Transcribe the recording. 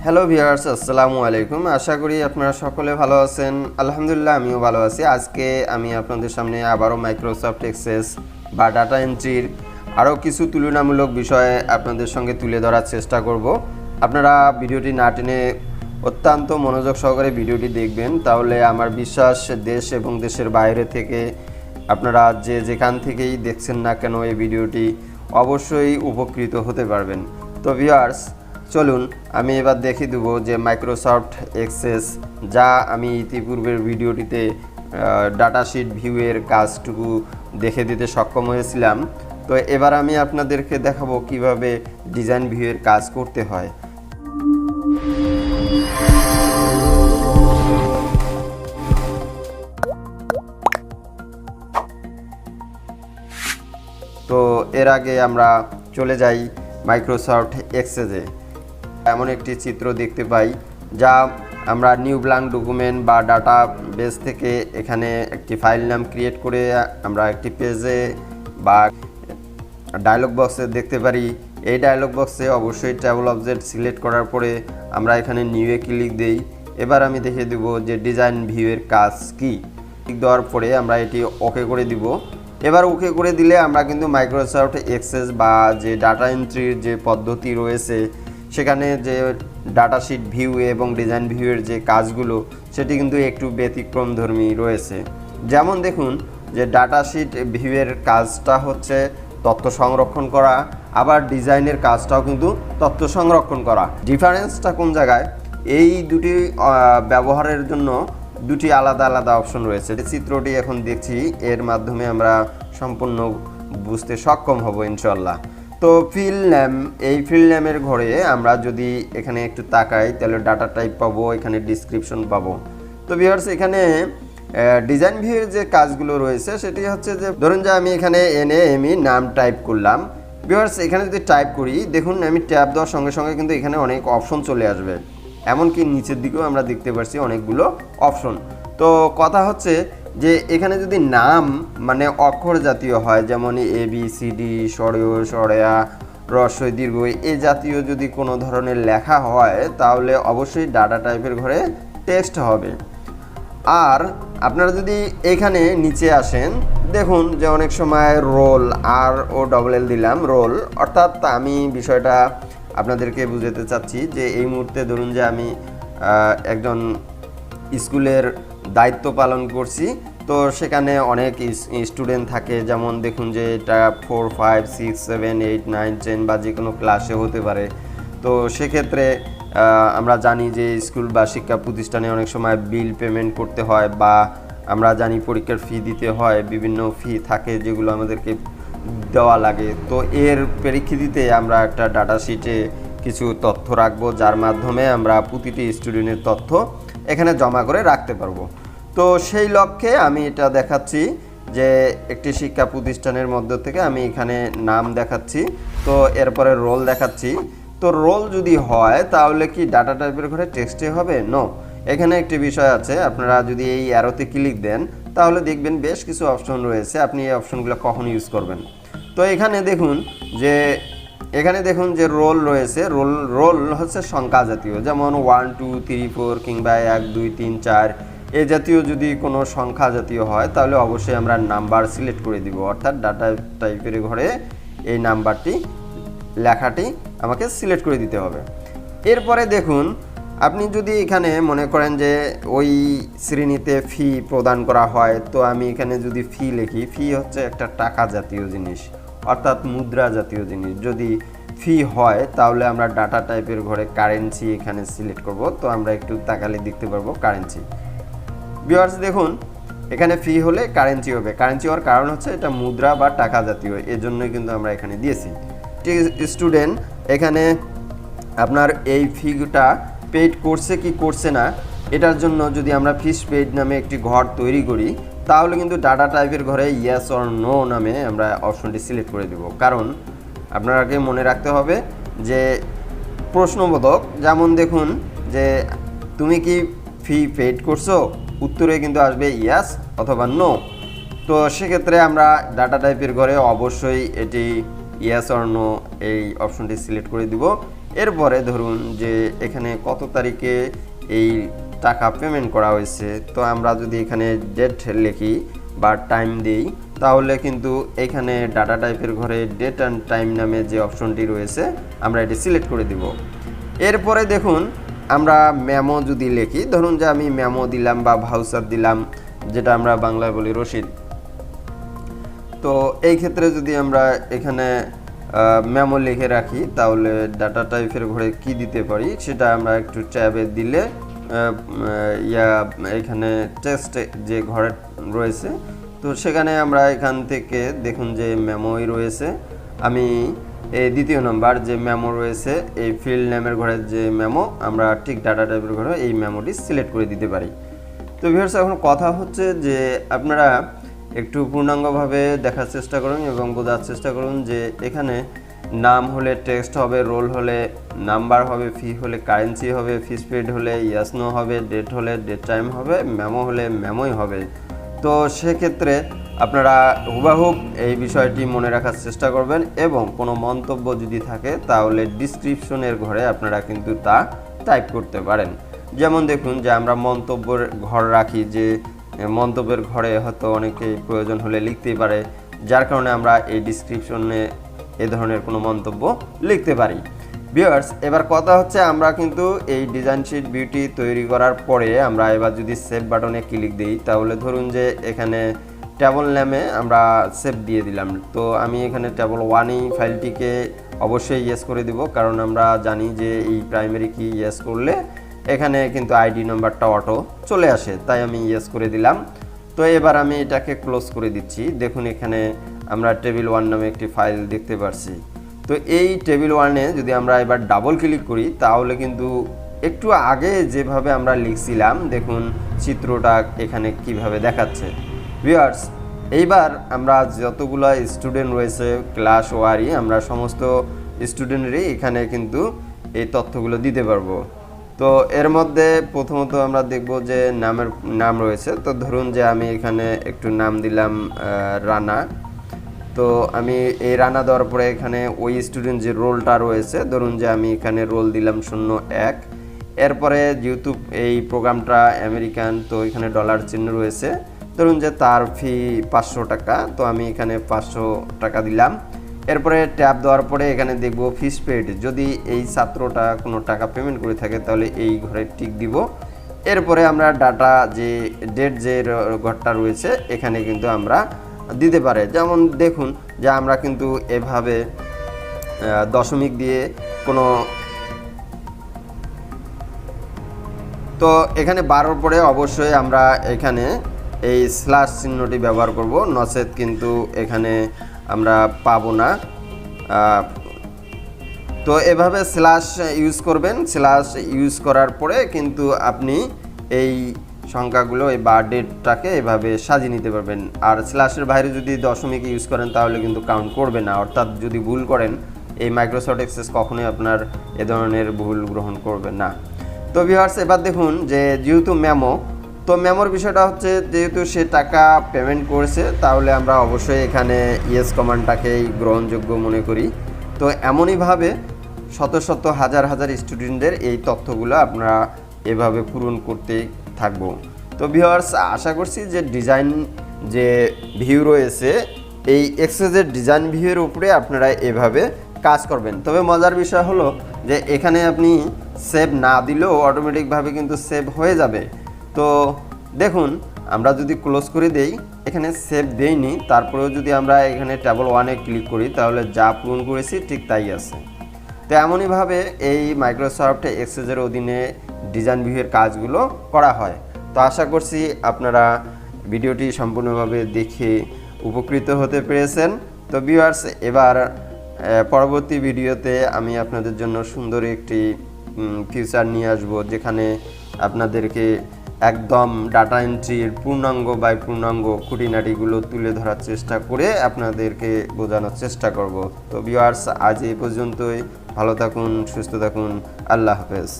Hello viewers, আসসালামু আলাইকুম। আশা করি আপনারা সকলে ভালো আছেন। আলহামদুলিল্লাহ, আমিও ভালো আছি। আজকে আমি আপনাদের সামনে আবারও মাইক্রোসফট এক্সেস বা ডাটা এন্ট্রির আরও কিছু তুলনামূলক বিষয় আপনাদের সঙ্গে তুলে ধরার চেষ্টা করব। আপনারা ভিডিওটি না টেনে অত্যন্ত মনোযোগ সহকারে ভিডিওটি দেখবেন, তাহলে আমার বিশ্বাস দেশ এবং দেশের বাইরে থেকে আপনারা যেখান থেকেই দেখছেন না কেন এই ভিডিওটি অবশ্যই উপকৃত হতে পারবেন। তো ভিউয়ার্স, চলুন আমি এবার দেখিয়ে দেবো যে মাইক্রোসফট এক্সেস যা আমি ইতিপূর্বের ভিডিওটিতে ডাটাশিট ভিউয়ের কাজটুকু দেখে দিতে সক্ষম হয়েছিলাম। তো এবার আমি আপনাদেরকে দেখাবো কিভাবে ডিজাইন ভিউয়ের কাজ করতে হয়। তো এর আগে আমরা চলে যাই মাইক্রোসফট এক্সেসে। এমন একটি চিত্র দেখতে পাই যা আমরা নিউ ব্ল্যাঙ্ক ডকুমেন্ট বা ডাটা বেস থেকে এখানে একটি ফাইল নাম ক্রিয়েট করে আমরা একটি পেজে বা ডায়লগ বক্সে দেখতে পারি। এই ডায়লগ বক্সে অবশ্যই ট্যাবল অবজেক্ট সিলেক্ট করার পরে আমরা এখানে নিউয়ে ক্লিক দেই। এবার আমি দেখিয়ে দেব যে ডিজাইন ভিউয়ের কাজ কি। ক্লিক দেওয়ার পরে আমরা এটি ওকে করে দিব। এবার ওকে করে দিলে আমরা কিন্তু মাইক্রোসফট এক্সেস বা যে ডাটা এন্ট্রির যে পদ্ধতি রয়েছে সেখানে যে ডাটাশিট ভিউ এবং ডিজাইন ভিউয়ের যে কাজগুলো সেটি কিন্তু একটু ব্যতিক্রমধর্মী রয়েছে। যেমন দেখুন যে ডাটাশিট ভিউয়ের কাজটা হচ্ছে তথ্য সংরক্ষণ করা, আবার ডিজাইনের কাজটাও কিন্তু তথ্য সংরক্ষণ করা। ডিফারেন্সটা কোন জায়গায়? এই দুটি ব্যবহারের জন্য দুটি আলাদা আলাদা অপশন রয়েছে। চিত্রটি এখন দেখছি, এর মাধ্যমে আমরা সম্পূর্ণ বুঝতে সক্ষম হব ইনশাল্লাহ। তো ফিল নেম, এই ফিল নেমের ঘরে আমরা যদি এখানে একটু তাকাই তাহলে ডাটা টাইপ পাবো, এখানে ডিসক্রিপশন পাবো। তো ভিউয়ার্স, এখানে ডিজাইন ভিউয়ের যে কাজগুলো রয়েছে সেটি হচ্ছে যে ধরুন যে আমি এখানে NAME নাম টাইপ করলাম। ভিউয়ার্স, এখানে যদি টাইপ করি দেখুন আমি ট্যাব দেওয়ার সঙ্গে সঙ্গে কিন্তু এখানে অনেক অপশন চলে আসবে, এমনকি নিচের দিকেও আমরা দেখতে পাচ্ছি অনেকগুলো অপশন। তো কথা হচ্ছে যে এখানে যদি নাম মানে অক্ষর জাতীয় হয়, যেমন ABCD, স্বরীয়, স্বরেয়া, হ্রস্ব দীর্ঘ এই জাতীয় যদি কোনো ধরনের লেখা হয় তাহলে অবশ্যই ডাটা টাইপের ঘরে টেক্সট হবে। আর আপনারা যদি এখানে নিচে আসেন দেখুন যে অনেক সময় রোল, ROLL দিলাম রোল, অর্থাৎ আমি বিষয়টা আপনাদেরকে বুঝাতে চাচ্ছি যে এই মুহূর্তে ধরুন যে আমি একজন স্কুলের দায়িত্ব পালন করছি। তো সেখানে অনেক স্টুডেন্ট থাকে, যেমন দেখুন যে এটা 4, 5, 6, 7, 8, 9, 10 বা যে কোনো ক্লাসে হতে পারে। তো সেক্ষেত্রে আমরা জানি যে স্কুল বা শিক্ষা প্রতিষ্ঠানে অনেক সময় বিল পেমেন্ট করতে হয়, বা আমরা জানি পরীক্ষার ফি দিতে হয়, বিভিন্ন ফি থাকে যেগুলো আমাদেরকে দেওয়া লাগে। তো এর প্রেক্ষিতে আমরা একটা ডাটা শিটে কিছু তথ্য রাখবো, যার মাধ্যমে আমরা প্রতিটি স্টুডেন্টের তথ্য এখানে জমা করে রাখতে পারবো। তো সেই লক্ষ্যে আমি এটা দেখাচ্ছি যে একটি শিক্ষা প্রতিষ্ঠানের মধ্য থেকে আমি এখানে নাম দেখাচ্ছি, তো এরপরে রোল দেখাচ্ছি। তো রোল যদি হয় তাহলে কি ডাটা টাইপের ঘরে টেক্সটে হবে? নো, এখানে একটি বিষয় আছে। আপনারা যদি এই অ্যারোতে ক্লিক দেন তাহলে দেখবেন বেশ কিছু অপশন রয়েছে, আপনি এই অপশনগুলো কখন ইউজ করবেন। তো এখানে দেখুন যে রোল রয়েছে, রোল হচ্ছে সংখ্যা জাতীয়, যেমন 1, 2, 3, 4 কিংবা 1, 2, 3, 4 এই জাতীয় যদি কোনো সংখ্যা জাতীয় হয় তাহলে অবশ্যই আমরা নাম্বার সিলেক্ট করে দিব, অর্থাৎ ডাটা টাইপের ঘরে এই নাম্বারটি লেখাটি আমাকে সিলেক্ট করে দিতে হবে। এরপরে দেখুন আপনি যদি এখানে মনে করেন যে ওই শ্রেণীতে ফি প্রদান করা হয়, তো আমি এখানে যদি ফি লিখি, ফি হচ্ছে একটা টাকা জাতীয় জিনিস, অর্থাৎ মুদ্রা জাতীয় জিনিস। যদি ফি হয় তাহলে আমরা ডাটা টাইপের ঘরে কারেন্সি এখানে সিলেক্ট করব। তো আমরা একটু তাকালে দেখতে পারবো কারেন্সি। ভিউয়ার্স দেখুন এখানে ফি হলে কারেন্সি হবে, কারেন্সি হওয়ার কারণ হচ্ছে এটা মুদ্রা বা টাকা জাতীয়, এজন্যই কিন্তু আমরা এখানে দিয়েছি। স্টুডেন্ট এখানে আপনার এই ফিটা পেইড করছে কি করছে না এটার জন্য যদি আমরা ফিস পেইড নামে একটি ঘর তৈরি করি তাহলে কিন্তু ডাটা টাইপের ঘরে ইয়েস অর নো নামে আমরা অপশনটি সিলেক্ট করে দেব। কারণ আপনাকে মনে রাখতে হবে যে প্রশ্নবোধক, যেমন দেখুন যে তুমি কি ফি পেইড করছো, উত্তরে কিন্তু আসবে ইয়েস অথবা নো। তো সেক্ষেত্রে আমরা ডাটা টাইপের ঘরে অবশ্যই এটি ইয়েস অর নো এই অপশনটি সিলেক্ট করে দিব। এরপরে ধরুন যে এখানে কত তারিখে এই টাকা পেমেন্ট করা হয়েছে, তো আমরা যদি এখানে ডেট লিখি বা টাইম দিই তাহলে কিন্তু এখানে ডাটা টাইপের ঘরে ডেট অ্যান্ড টাইম নামে যে অপশনটি রয়েছে আমরা এটি সিলেক্ট করে দিব। এরপরে দেখুন আমরা মেমো যদি লিখি, ধরুন যে আমি মেমো দিলাম বা ভাউচার দিলাম, যেটা আমরা বাংলায় বলি রসিদ। তো এই ক্ষেত্রে যদি আমরা এখানে মেমো লিখে রাখি তাহলে ডাটা টাইপের ঘরে কি দিতে পারি সেটা আমরা একটু ট্যাবে দিলে এখানে টেক্সট যে ঘরে রয়েছে, তো সেখানে আমরা এখান থেকে দেখুন যে মেমোই রয়েছে। আমি এই দ্বিতীয় নাম্বার যে মেমো রয়েছে এই ফিল্ড নেমের ঘরে যে মেমো, আমরা ঠিক ডাটা টাইপের ঘরে এই মেমোটি সিলেক্ট করে দিতে পারি। তো ভিউয়ার্স, এখন কথা হচ্ছে যে আপনারা একটু পূর্ণাঙ্গভাবে দেখার চেষ্টা করুন এবং বোঝার চেষ্টা করুন যে এখানে নাম হলে টেক্সট হবে, রোল হলে নাম্বার হবে, ফি হলে কারেন্সি হবে, ফিস পেড হলে ইয়েস নো হবে, ডেট হলে ডেট টাইম হবে, মেমো হলে মেমোই হবে। তো সেক্ষেত্রে আপনারা হুবাহুব এই বিষয়টি মনে রাখার চেষ্টা করবেন এবং কোনো মন্তব্য যদি থাকে তাহলে ডিসক্রিপশনের ঘরে আপনারা কিন্তু তা টাইপ করতে পারেন। যেমন দেখুন যে আমরা মন্তব্যের ঘর রাখি, যে মন্তব্যের ঘরে হয়তো অনেকে প্রয়োজন হলে লিখতেই পারে, যার কারণে আমরা এই ডিসক্রিপশনে এ ধরনের কোনো মন্তব্য লিখতে পারি। ভিউয়ার্স, এবার কথা হচ্ছে আমরা কিন্তু এই ডিজাইন শিট বিউটি তৈরি করার পরে আমরা এবার যদি সেভ বাটনে ক্লিক দিই তাহলে ধরুন যে এখানে টেবল নেমে আমরা সেভ দিয়ে দিলাম। তো আমি এখানে টেবল 1 ফাইলটিকে অবশ্যই ইয়েস করে দিব, কারণ আমরা জানি যে এই প্রাইমারি কি ইয়েস করলে এখানে কিন্তু আইডি নাম্বারটা অটো চলে আসে, তাই আমি ইয়েস করে দিলাম। তো এবার আমি এটাকে ক্লোজ করে দিচ্ছি। দেখুন এখানে আমরা টেবিল 1 নামে একটি ফাইল দেখতে পাচ্ছি। তো এই টেবিল 1-এ যদি আমরা এবার ডাবল ক্লিক করি তাহলে কিন্তু একটু আগে যেভাবে আমরা লিখছিলাম দেখুন চিত্রটা এখানে কিভাবে দেখাচ্ছে। ভিউয়ার্স, এইবার আমরা যতগুলো স্টুডেন্ট রয়েছে ক্লাস ওয়ারি, আমরা সমস্ত স্টুডেন্টেরই এখানে কিন্তু এই তথ্যগুলো দিতে পারবো। তো এর মধ্যে প্রথমত আমরা দেখব যে নাম রয়েছে। তো ধরুন যে আমি এখানে একটু নাম দিলাম রানা। তো আমি এই রানা দেওয়ার পরে এখানে ওই স্টুডেন্ট যে রোলটা রয়েছে, ধরুন যে আমি এখানে রোল দিলাম 01। এরপরে যেহেতু এই প্রোগ্রামটা আমেরিকান, তো এখানে ডলার চিহ্ন রয়েছে, ধরুন যে তার ফি 500 টাকা, তো আমি এখানে 500 টাকা দিলাম। এরপরে ট্যাব দেওয়ার পরে এখানে দেখব ফিস পেড, যদি এই ছাত্রটা কোনো টাকা পেমেন্ট করে থাকে তাহলে এই ঘরে টিক দিব। এরপরে আমরা ডাটা যে ডেট যে ঘরটা রয়েছে এখানে কিন্তু আমরা দিতে পারে, যেমন দেখুন যে আমরা কিন্তু এভাবে দশমিক দিয়ে কোনো, তো এখানে 12 পরে অবশ্যই আমরা এখানে এই স্ল্যাশ চিহ্নটি ব্যবহার করব, নচেত কিন্তু এখানে আমরা পাবো না। তো এভাবে স্ল্যাশ ইউজ করবেন। স্ল্যাশ ইউজ করার পরে কিন্তু আপনি এই সংখ্যাগুলো বা ডেটটাকে এভাবে সাজিয়ে নিতে পারবেন। আর স্ল্যাশের বাইরে যদি দশমিক ইউজ করেন তাহলে কিন্তু কাউন্ট করবে না, অর্থাৎ যদি ভুল করেন এই মাইক্রোসফট এক্সেস কখনোই আপনার এ ধরনের ভুল গ্রহণ করবে না। তো ভিউয়ার্স, এবার দেখুন যে যেহেতু মেমো, তো মেমোর বিষয়টা হচ্ছে যেহেতু সে টাকা পেমেন্ট করেছে তাহলে আমরা অবশ্যই এখানে ইয়েস কমান্ডটাকেই গ্রহণযোগ্য মনে করি। তো এমনইভাবে শত শত হাজার হাজার স্টুডেন্টদের এই তথ্যগুলো আপনারা এভাবে পূরণ করতে থাকবো। তো ভিউয়ার্স, আশা করছি যে ডিজাইন যে ভিউ রয়েছে এই এক্সেসের ডিজাইন ভিউয়ের উপরে আপনারা এভাবে কাজ করবেন। তবে মজার বিষয় হলো যে এখানে আপনি সেভ না দিলেও অটোমেটিকভাবে কিন্তু সেভ হয়ে যাবে। তো দেখুন আমরা যদি ক্লোজ করে দেই, এখানে সেভ দেইনি, তারপরেও যদি আমরা এখানে টেবল 1-এ ক্লিক করি তাহলে যা পূরণ করেছি ঠিক তাই আছে। তো এমনইভাবে এই মাইক্রোসফট এক্সেসের অধীনে ডিজাইন ভিউয়ের কাজগুলো করা হয়। তো আশা করছি আপনারা ভিডিওটি সম্পূর্ণভাবে দেখে উপকৃত হতে পেরেছেন। তো ভিউয়ার্স, এবার পরবর্তী ভিডিওতে আমি আপনাদের জন্য সুন্দর একটি ফিচার নিয়ে আসব, যেখানে আপনাদেরকে একদম ডাটা এন্ট্রির পূর্ণাঙ্গ বাই পূর্ণাঙ্গ খুঁটিনাটিগুলো তুলে ধরার চেষ্টা করে আপনাদেরকে বোঝানোর চেষ্টা করব। তো ভিউয়ার্স, আজ এই পর্যন্তই। ভালো থাকুন, সুস্থ থাকুন, আল্লাহ হাফেজ।